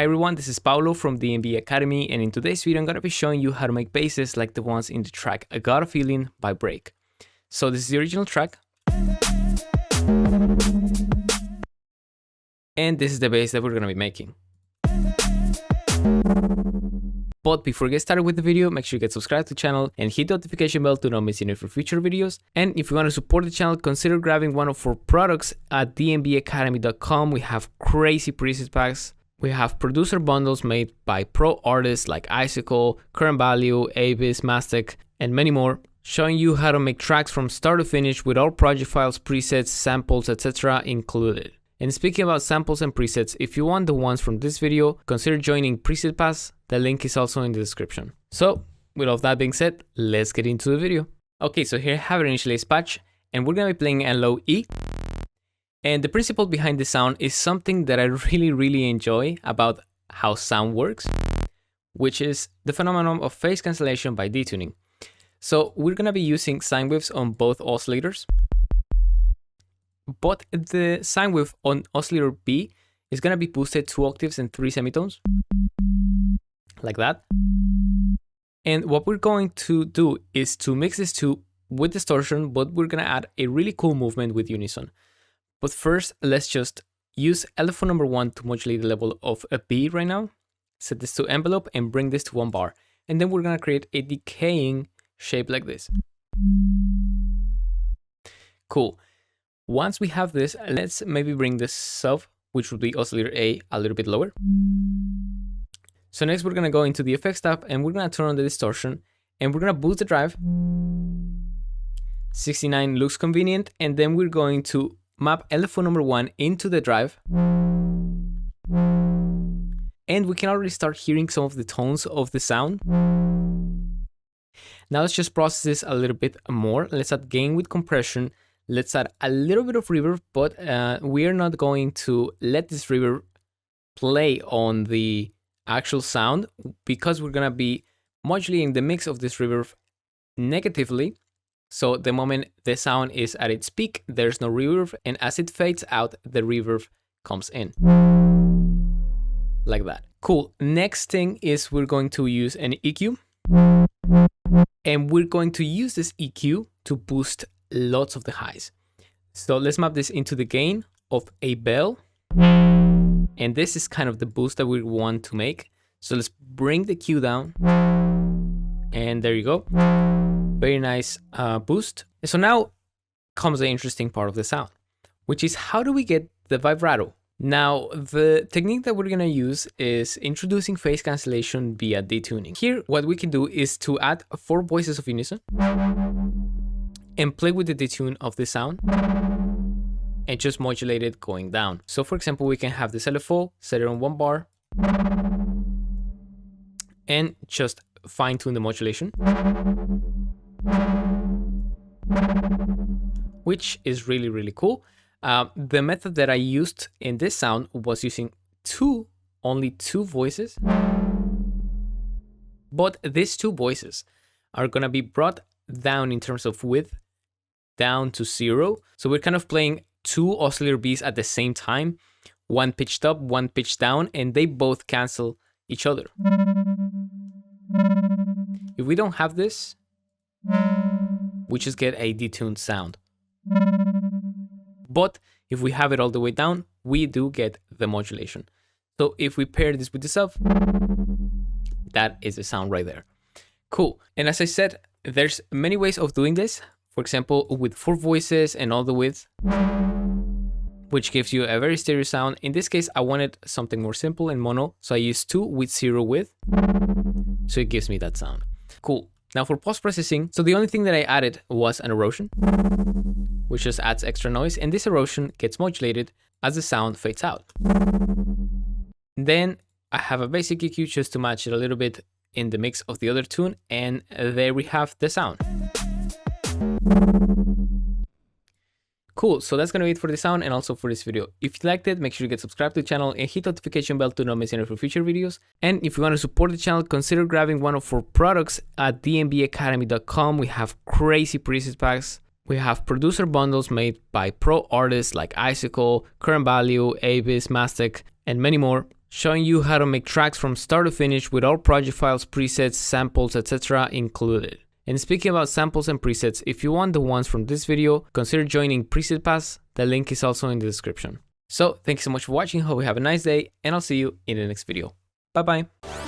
everyone, this is Paulo from DNB Academy, and in today's video I'm going to be showing you how to make basses like the ones in the track I Got A Feelin by Break. So this is the original track, and this is the bass that we're going to be making. But before we get started with the video, make sure you get subscribed to the channel and hit the notification bell to not miss any for future videos. And if you want to support the channel, consider grabbing one of our products at dnbacademy.com. We have crazy preset packs. We have producer bundles made by pro artists like Icicle, Current Value, Abyss, Mastic, and many more, showing you how to make tracks from start to finish with all project files, presets, samples, etc. included. And speaking about samples and presets, if you want the ones from this video, consider joining Preset Pass. The link is also in the description. So, with all of that being said, let's get into the video. Okay, so here I have an initialized patch, and we're gonna be playing a low E. And the principle behind the sound is something that I really enjoy about how sound works, which is the phenomenon of phase cancellation by detuning. So we're gonna be using sine waves on both oscillators, but the sine wave on oscillator B is gonna be boosted 2 octaves and 3 semitones, like that. And what we're going to do is to mix these two with distortion, but we're gonna add a really cool movement with unison. But first, let's just use LFO number 1 to modulate the level of a B right now. Set this to envelope and bring this to 1 bar. And then we're gonna create a decaying shape like this. Cool. Once we have this, let's maybe bring the sub, which would be oscillator A, a little bit lower. So next we're gonna go into the effects tab and we're gonna turn on the distortion and we're gonna boost the drive. 69 looks convenient, and then we're going to map LFO number 1 into the drive. And we can already start hearing some of the tones of the sound. Now let's just process this a little bit more. Let's add gain with compression. Let's add a little bit of reverb, but we are not going to let this reverb play on the actual sound because we're gonna be modulating the mix of this reverb negatively. So the moment the sound is at its peak, there's no reverb, and as it fades out, the reverb comes in. Like that. Cool. Next thing is we're going to use an EQ. And we're going to use this EQ to boost lots of the highs. So let's map this into the gain of a bell. And this is kind of the boost that we want to make. So let's bring the Q down. And there you go. Very nice boost. And so now comes the interesting part of the sound, which is how do we get the vibrato? Now, the technique that we're gonna use is introducing phase cancellation via detuning. Here, what we can do is to add 4 voices of unison and play with the detune of the sound and just modulate it going down. So for example, we can have this LFO, set it on 1 bar, and just fine tune the modulation, which is really cool. The method that I used in this sound was using only two voices, but these 2 voices are gonna be brought down in terms of width down to 0. So we're kind of playing 2 oscillator Bs at the same time, one pitched up, one pitched down, and they both cancel each other. If we don't have this, we just get a detuned sound. But if we have it all the way down, we do get the modulation. So if we pair this with the sub, that is the sound right there. Cool. And as I said, there's many ways of doing this. For example, with 4 voices and all the width, which gives you a very stereo sound. In this case, I wanted something more simple and mono, so I used 2 with 0 width. So it gives me that sound. Cool. Now for post-processing, so the only thing that I added was an erosion, which just adds extra noise, and this erosion gets modulated as the sound fades out. Then I have a basic EQ just to match it a little bit in the mix of the other tune, and there we have the sound. Cool, so that's gonna be it for the sound and also for this video. If you liked it, make sure you get subscribed to the channel and hit the notification bell to not miss any for future videos. And if you want to support the channel, consider grabbing one of our products at dnbacademy.com. We have crazy preset packs. We have producer bundles made by pro artists like Icicle, Current Value, Abyss, Mastic, and many more, showing you how to make tracks from start to finish with all project files, presets, samples, etc. included. And speaking about samples and presets, if you want the ones from this video, consider joining Preset Pass. The link is also in the description. So thanks so much for watching, hope you have a nice day, and I'll see you in the next video. Bye bye!